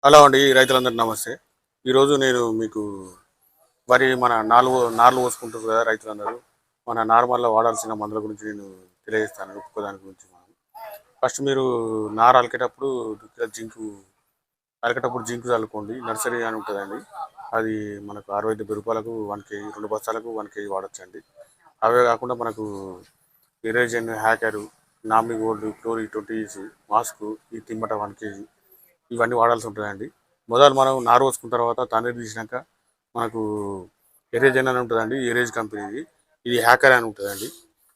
Hello అండి రైతులందరికీ నమస్తే. ఈరోజు నేను మీకు వరి మన నార్లు పోసుకుంటారు కదా రైతులందరూ. మన నార్మల్‌లో వాడాల్సిన మందుల గురించి నేను తెలియజేస్తాను. ఒక్కొక్క దాని గురించి మనం. ఫస్ట్ మీరు నారు అలికేటప్పుడు జింకు చల్లుకోండి. నర్సరీ అని ఉంటుందండి. అది మనకు రూ. 60 1 కేజీ, 2 బస్తాలకు 1 కేజీ వాడొచ్చండి. అవే కాకుండా మనకు ఎరేజన్, హ్యాకరు, నామినీ గోల్డ్, క్లోరి 20 మాస్క్, ఈ తిమ్మట 1 కేజీ ఇవన్నీ వాడాల్సి ఉంటుందండి. మొదలు మనం నారు పోసుకున్న తర్వాత తండ్రి తీసినాక మనకు ఎరేజన్ అని ఉంటుందండి. ఎరేజ్ కంపెనీది. ఇది హ్యాకర్ అని ఉంటుందండి.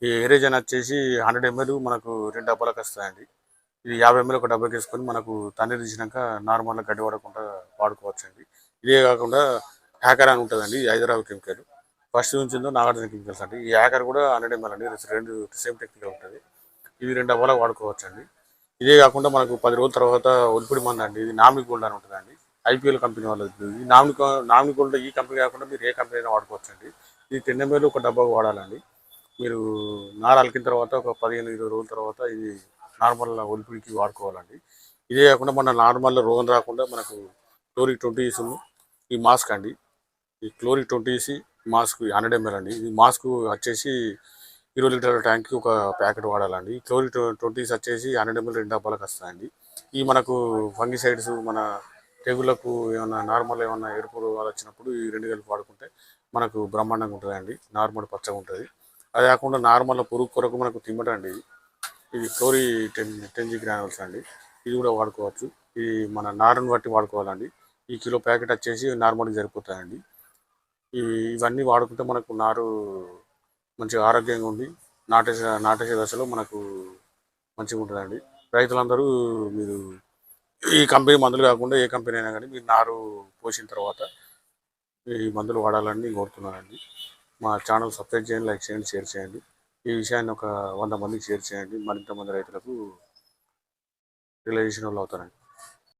ఈ ఎరేజన్ వచ్చేసి 100 ml మనకు 2 డబ్బాలకు వస్తాయండి. ఇది 50 ml ఒక డబ్బాకి వేసుకొని మనకు తండ్రి తీసినాక నార్మల్గా గడ్డి పడకుండా వాడుకోవచ్చండి. ఇదే కాకుండా హ్యాకర్ అని ఉంటుందండి. ఇది హైదరాబాద్ కెమికల్. ఫస్ట్ ఉంచిందో నాగార్జున కెమికల్స్ అండి. ఈ హ్యాకర్ కూడా 100 ml అండి. రెండు సేమ్ టెక్నిక్ ఉంటుంది. ఇవి 2 డబ్బాలకు వాడుకోవచ్చండి. ఇదే కాకుండా మనకు 10 రోజుల తర్వాత ఒలిపిడి మందు అండి. ఇది నామినీ గోల్డ్ అని ఉంటుందండి. ఐపీఎల్ కంపెనీ వాళ్ళది. ఈ నామినీ గోల్డ్ ఈ కంపెనీ కాకుండా మీరు ఏ కంపెనీ అయినా వాడుకోవచ్చండి. ఇది 10 ml ఒక డబ్బాకు వాడాలండి. మీరు నార అలికిన తర్వాత ఒక 15-20 రోజుల తర్వాత ఇది నార్మల్ ఒలిపిడికి వాడుకోవాలండి. ఇదే కాకుండా మన నార్మల్ రోగం రాకుండా మనకు క్లోరిక్ 20 ఈ మాస్క్ అండి. ఈ క్లోరిక్ 20 మాస్క్ 100 ml అండి. ఈ మాస్క్ వచ్చేసి 20 లీటర్ల ట్యాంక్కి ఒక ప్యాకెట్ వాడాలండి. క్లోరిక్ 20 వచ్చేసి 100 ml 2 డబ్బాలకు వస్తాయండి. ఈ మనకు ఫంగిసైడ్స్ మన తెగుళ్ళకు ఏమన్నా నార్మల్ ఏమన్నా ఎరుపు రోగాలు వచ్చినప్పుడు ఈ 2 కలిపి వాడుకుంటే మనకు బ్రహ్మాండంగా ఉంటుందండి. నార్మల్ పచ్చగా ఉంటుంది. అది కాకుండా నార్మల్ పురుగు కొరకు మనకు తిమ్మటండి. ఇది క్లోరి 10 గ్రానుల్స్ అండి. ఇది కూడా వాడుకోవచ్చు. ఇది మన నారుని బట్టి వాడుకోవాలండి. ఈ కిలో ప్యాకెట్ వచ్చేసి నార్మల్గా సరిపోతాయండి. ఇవన్నీ వాడుకుంటే మనకు నారు మంచిగా ఆరోగ్యంగా ఉండి నాటేసే దశలో మనకు మంచిగా ఉంటుందండి. రైతులందరూ మీరు ఈ కంపెనీ మందులు కాకుండా ఏ కంపెనీ అయినా కానీ మీరు నారు పోసిన తర్వాత ఈ మందులు వాడాలని నేను కోరుతున్నానండి. మా ఛానల్ సబ్స్క్రైబ్ చేయండి, లైక్ చేయండి, షేర్ చేయండి. ఈ విషయాన్ని ఒక 100 మందికి షేర్ చేయండి. మరింత మంది రైతులకు రియలైజేషన్ వాళ్ళు అవుతారండి.